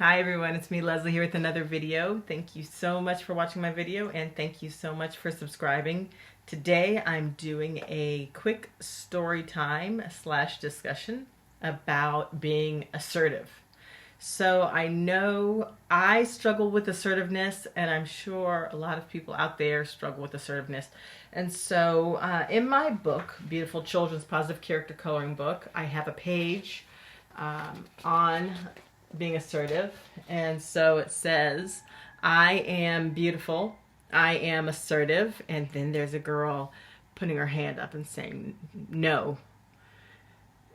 Hi everyone, it's me Leslie here with another video. Thank you so much for watching my video and thank you so much for subscribing. Today I'm doing a quick story time / discussion about being assertive. So I know I struggle with assertiveness, and I'm sure a lot of people out there struggle with assertiveness. And so in my book, Beautiful Children's Positive Character Coloring Book, I have a page on being assertive. And so it says, I am beautiful, I am assertive, and then there's a girl putting her hand up and saying no.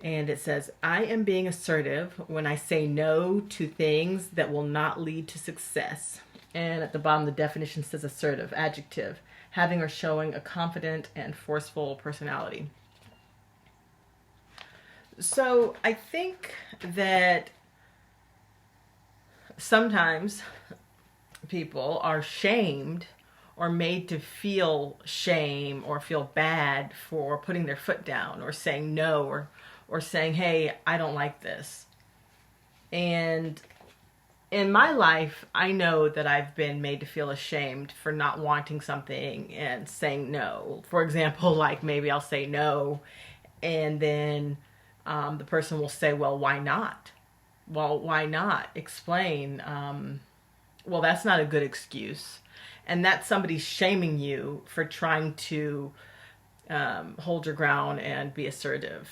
And it says, I am being assertive when I say no to things that will not lead to success. And at the bottom, the definition says assertive, adjective, having or showing a confident and forceful personality. So I think that sometimes people are shamed or made to feel shame or feel bad for putting their foot down or saying no or saying, hey, I don't like this. And in my life, I know that I've been made to feel ashamed for not wanting something and saying no. For example, like maybe I'll say no and then the person will say, well, why not? Well, why not? Explain. Well, that's not a good excuse. And that's somebody shaming you for trying to hold your ground and be assertive.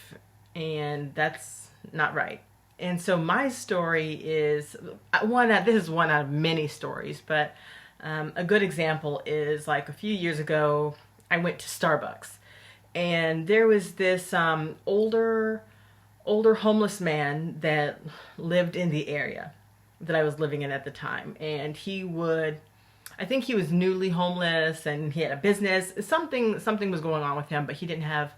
And that's not right. And so my story is this is one out of many stories, but a good example is like a few years ago, I went to Starbucks and there was this older homeless man that lived in the area that I was living in at the time. And I think he was newly homeless and he had a business. Something was going on with him, but he didn't have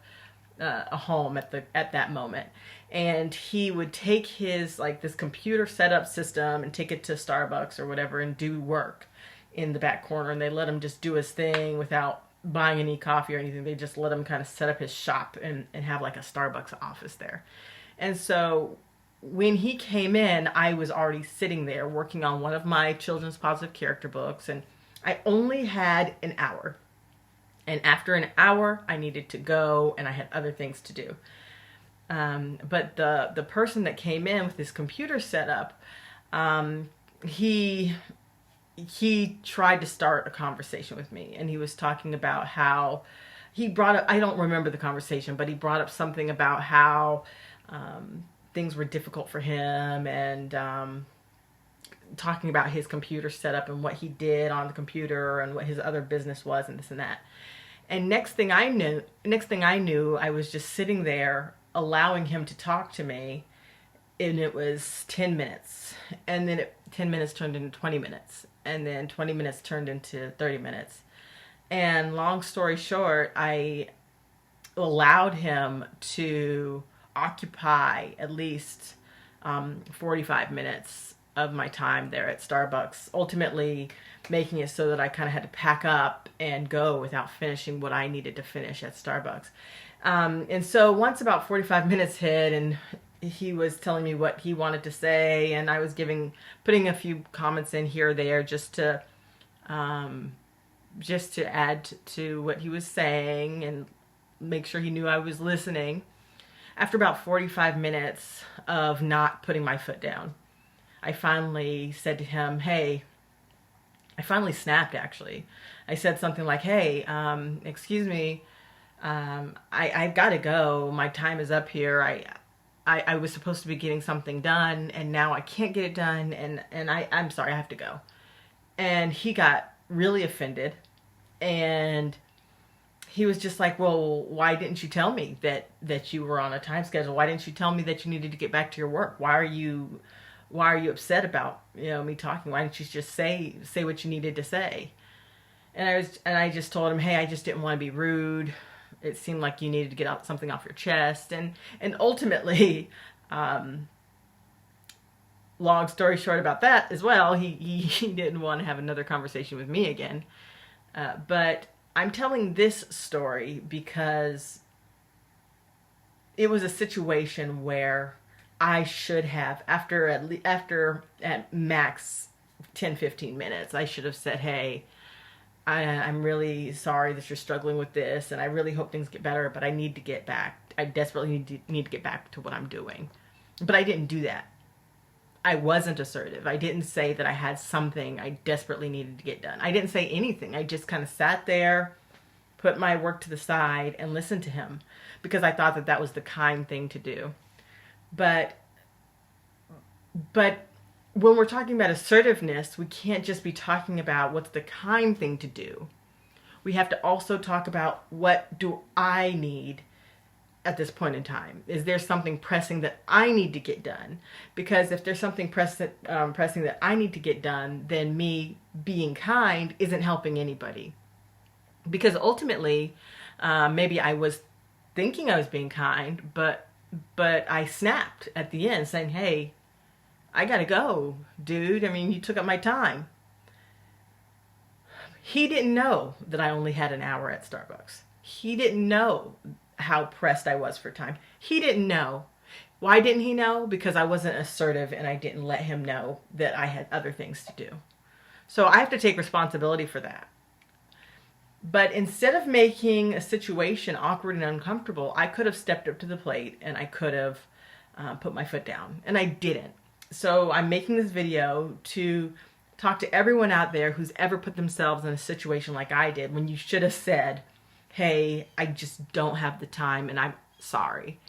a home at that moment. And he would take his this computer setup system and take it to Starbucks or whatever and do work in the back corner, and they let him just do his thing without buying any coffee or anything. They just let him kind of set up his shop and have like a Starbucks office there. And so when he came in, I was already sitting there working on one of my children's positive character books, and I only had an hour. And after an hour, I needed to go, and I had other things to do. But the person that came in with his computer setup, he tried to start a conversation with me, and he was talking about how he brought up, I don't remember the conversation, but he brought up something about how things were difficult for him, and talking about his computer setup and what he did on the computer and what his other business was and this and that. And next thing I knew, I was just sitting there allowing him to talk to me, and it was 10 minutes. And then 10 minutes turned into 20 minutes. And then 20 minutes turned into 30 minutes. And long story short, I allowed him to occupy at least 45 minutes of my time there at Starbucks, ultimately making it so that I kind of had to pack up and go without finishing what I needed to finish at Starbucks. And so once about 45 minutes hit and he was telling me what he wanted to say, and I was putting a few comments in here or there just to add to what he was saying and make sure he knew I was listening. After about 45 minutes of not putting my foot down, I finally said to him, hey, I finally snapped actually. I said something like, hey, excuse me, I've got to go. My time is up here. I was supposed to be getting something done, and now I can't get it done, and I'm sorry, I have to go. And he got really offended, and he was just like, well, why didn't you tell me that you were on a time schedule? Why didn't you tell me that you needed to get back to your work? Why are you upset about me talking? Why didn't you just say what you needed to say? And I just told him, hey, I just didn't want to be rude. It seemed like you needed to get something off your chest. And ultimately, long story short about that as well, he didn't want to have another conversation with me again. But I'm telling this story because it was a situation where I should have, after at max 10-15 minutes, I should have said, hey, I'm really sorry that you're struggling with this, and I really hope things get better, but I need to get back. I desperately need to get back to what I'm doing. But I didn't do that. I wasn't assertive. I didn't say that I had something I desperately needed to get done. I didn't say anything. I just kind of sat there, put my work to the side, and listened to him, because I thought that that was the kind thing to do. But when we're talking about assertiveness, we can't just be talking about what's the kind thing to do. We have to also talk about, what do I need at this point in time? Is there something pressing that I need to get done? Because if there's something pressing that I need to get done, then me being kind isn't helping anybody. Because ultimately, maybe I was thinking I was being kind, but I snapped at the end saying, hey, I gotta go, dude. I mean, you took up my time. He didn't know that I only had an hour at Starbucks. He didn't know how pressed I was for time. He didn't know. Why didn't he know? Because I wasn't assertive, and I didn't let him know that I had other things to do. So I have to take responsibility for that. But instead of making a situation awkward and uncomfortable, I could have stepped up to the plate, and I could have put my foot down, and I didn't. So I'm making this video to talk to everyone out there who's ever put themselves in a situation like I did, when you should have said, hey, I just don't have the time, and I'm sorry.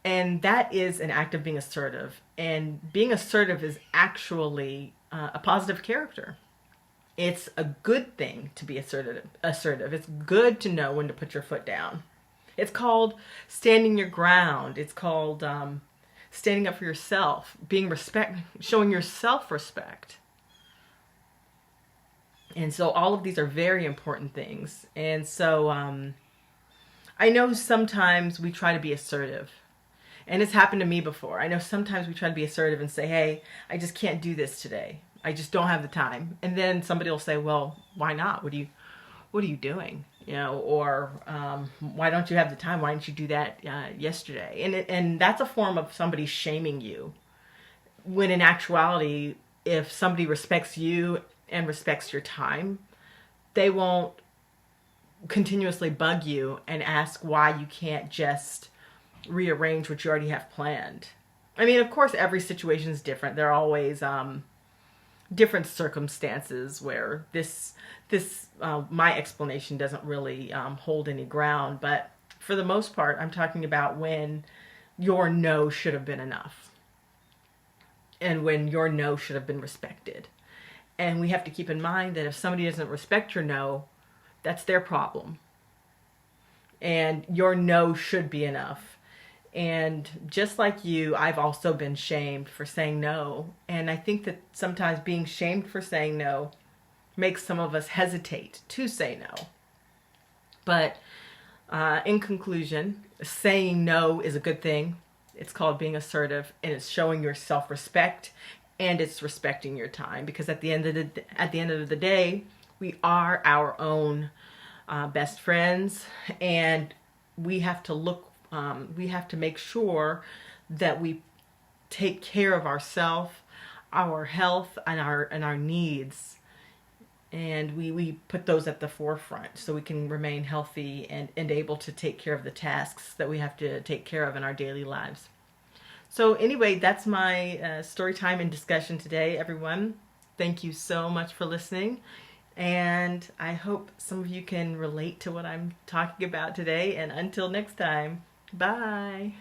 And that is an act of being assertive. And being assertive is actually a positive character. It's a good thing to be assertive. It's good to know when to put your foot down. It's called standing your ground. It's called standing up for yourself, showing yourself respect. And so all of these are very important things. And so I know sometimes we try to be assertive. And it's happened to me before. I know sometimes we try to be assertive and say, hey, I just can't do this today. I just don't have the time. And then somebody will say, well, why not? What are you doing? You know, or why don't you have the time? Why didn't you do that yesterday? And that's a form of somebody shaming you. When in actuality, if somebody respects you and respects your time, they won't continuously bug you and ask why you can't just rearrange what you already have planned. I mean, of course, every situation is different. There are always different circumstances where this my explanation doesn't really hold any ground. But for the most part, I'm talking about when your no should have been enough, and when your no should have been respected. And we have to keep in mind that if somebody doesn't respect your no, that's their problem. And your no should be enough. And just like you, I've also been shamed for saying no. And I think that sometimes being shamed for saying no makes some of us hesitate to say no. But in conclusion, saying no is a good thing. It's called being assertive, and it's showing your self-respect, and it's respecting your time. Because at the end of the day, we are our own best friends, and we have to make sure that we take care of ourselves, our health, and our needs, and we put those at the forefront so we can remain healthy and able to take care of the tasks that we have to take care of in our daily lives. So anyway, that's my story time and discussion today, everyone. Thank you so much for listening. And I hope some of you can relate to what I'm talking about today. And until next time, bye.